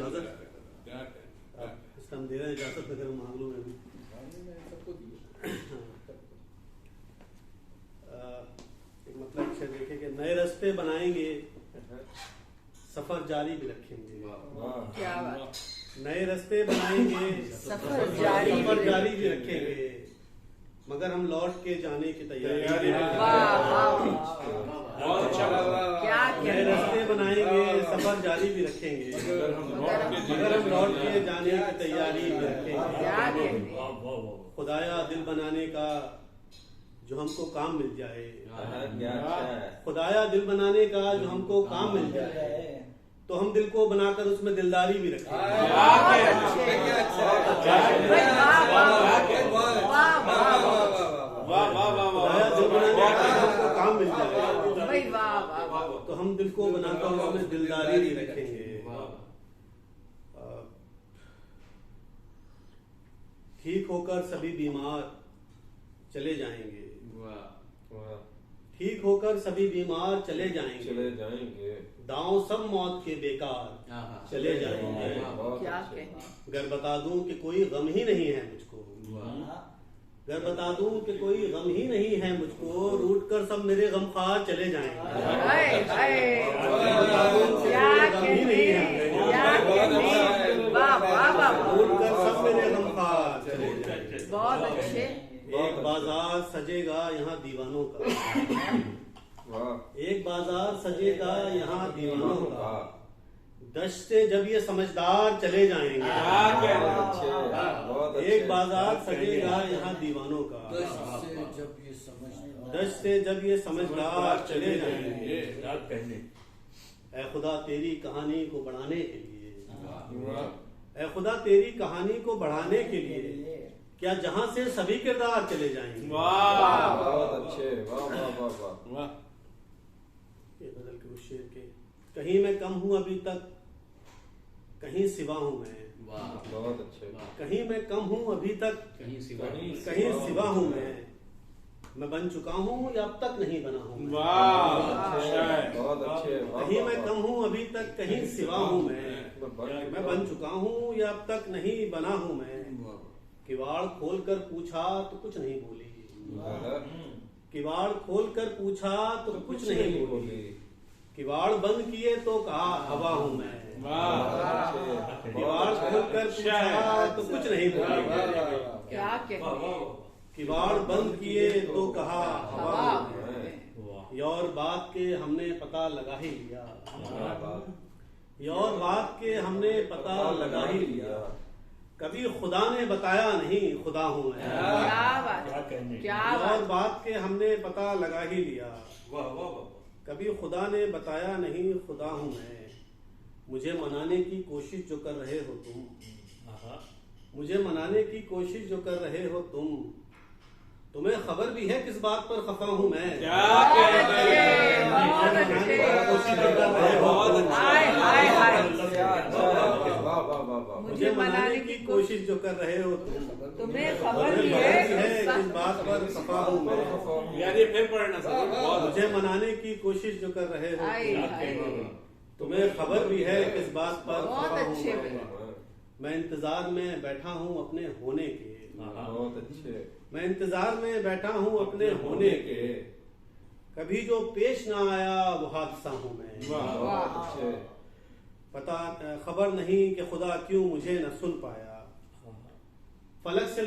इजाजत इसका हम दे रहे हैं इजाजत अगर मांग लो मैं भी एक मतलब शेर देखे कि नए रास्ते बनाएंगे सफर जारी भी रखेंगे। क्या बात, नए रास्ते बनाएंगे सफर जारी भी रखेंगे मगर हम लौट के जाने की तैयारी। क्या नए रास्ते बनाएंगे सफर जारी भी रखेंगे मगर हम लौट के जाने की तैयारी भी रखेंगे। खुदाया दिल बनाने का जो हमको काम मिल जाए, खुदाया दिल बनाने का जो हमको काम मिल जाए तो हम दिल को बनाकर उसमें दिलदारी भी रखेंगे। खुदाया दिल बनाने का जो हमको काम मिल जाए तो हम दिल को बनाकर उसमें दिलदारी भी रखेंगे। ठीक होकर सभी बीमार चले जाएंगे, ठीक होकर सभी बीमार चले जाएंगे दांव सब मौत के बेकार चले जाएंगे। क्या कहें, अगर बता दूं कि कोई गम ही नहीं है मुझको, अगर बता दूं कि कोई गम ही नहीं है मुझको रूठ कर सब मेरे गमखार चले जाएंगे। बता दूं कि कोई गम ही नहीं है रूठ कर सब मेरे गमखार चले जाएंगे। बहुत अच्छे। एक बाजार सजेगा यहाँ दीवानों का, एक बाजार सजेगा यहाँ दीवानों का दश्त से जब ये समझदार चले जाएंगे। एक बाजार सजेगा यहाँ दीवानों का दश्त से जब ये समझदार चले जाएंगे। ऐ खुदा तेरी कहानी को बढ़ाने के लिए, ऐ खुदा तेरी कहानी को बढ़ाने के लिए क्या जहां से सभी किरदार चले जाएंगे। बहुत अच्छे, वाह। ये बदल के उस शेर के कहीं मैं कम हूं अभी तक कहीं सिवा हूं मैं, बहुत अच्छे। कहीं मैं कम हूं अभी तक कहीं सिवा हूं मैं बन चुका हूं या अब तक नहीं बना हूं। बहुत अच्छे। कहीं मैं कम हूं अभी तक कहीं सिवा हूं मैं बन चुका हूं या अब तक नहीं बना हूं मैं। किवाड़ खोल कर पूछा तो कुछ नहीं बोली, किवाड़ खोल कर पूछा तो कुछ नहीं बोली, किवाड़ बंद किए तो कहा हवा हूं मैं। किवाड़ खोल कर पूछा तो कुछ नहीं बोली, क्या कहें, किवाड़ बंद किए तो कहा हवा हूं मैं। ये और बात के हमने पता लगा ही लिया, ये और बात के हमने पता लगा ही लिया कभी खुदा ने बताया नहीं खुदा हूं मैं। क्या और बात के हमने पता लगा ही लिया कभी खुदा ने बताया नहीं खुदा हूं मैं। मुझे मनाने की कोशिश जो कर रहे हो तुम, मुझे मनाने की कोशिश जो कर रहे हो तुम, तुम्हें खबर भी है किस बात पर खफा हूं मैं। मुझे मनाने की कोशिश जो कर रहे हो तुम, तुम्हें खबर भी है किस बात पर खफा हूं मैं। फिर पढ़ना। मुझे मनाने की कोशिश जो कर रहे हो तुम्हें खबर भी है किस बात पर खफा हूं मैं। मैं इंतजार में बैठा हूं अपने होने के, बहुत अच्छे। मैं इंतजार में बैठा हूं अपने होने के कभी जो पेश ना आया वो हादसा हूं मैं। बहुत अच्छे। पता खबर नहीं कि खुदा क्यों मुझे न सुन पाया, फलक से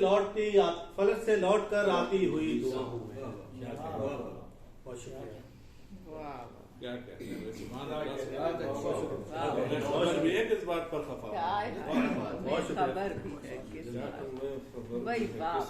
लौट कर आती हुई दुआ हूं मैं। बहुत शुक्रिया। किस बात पर खफा, खबर भी है किस बात, वही बात।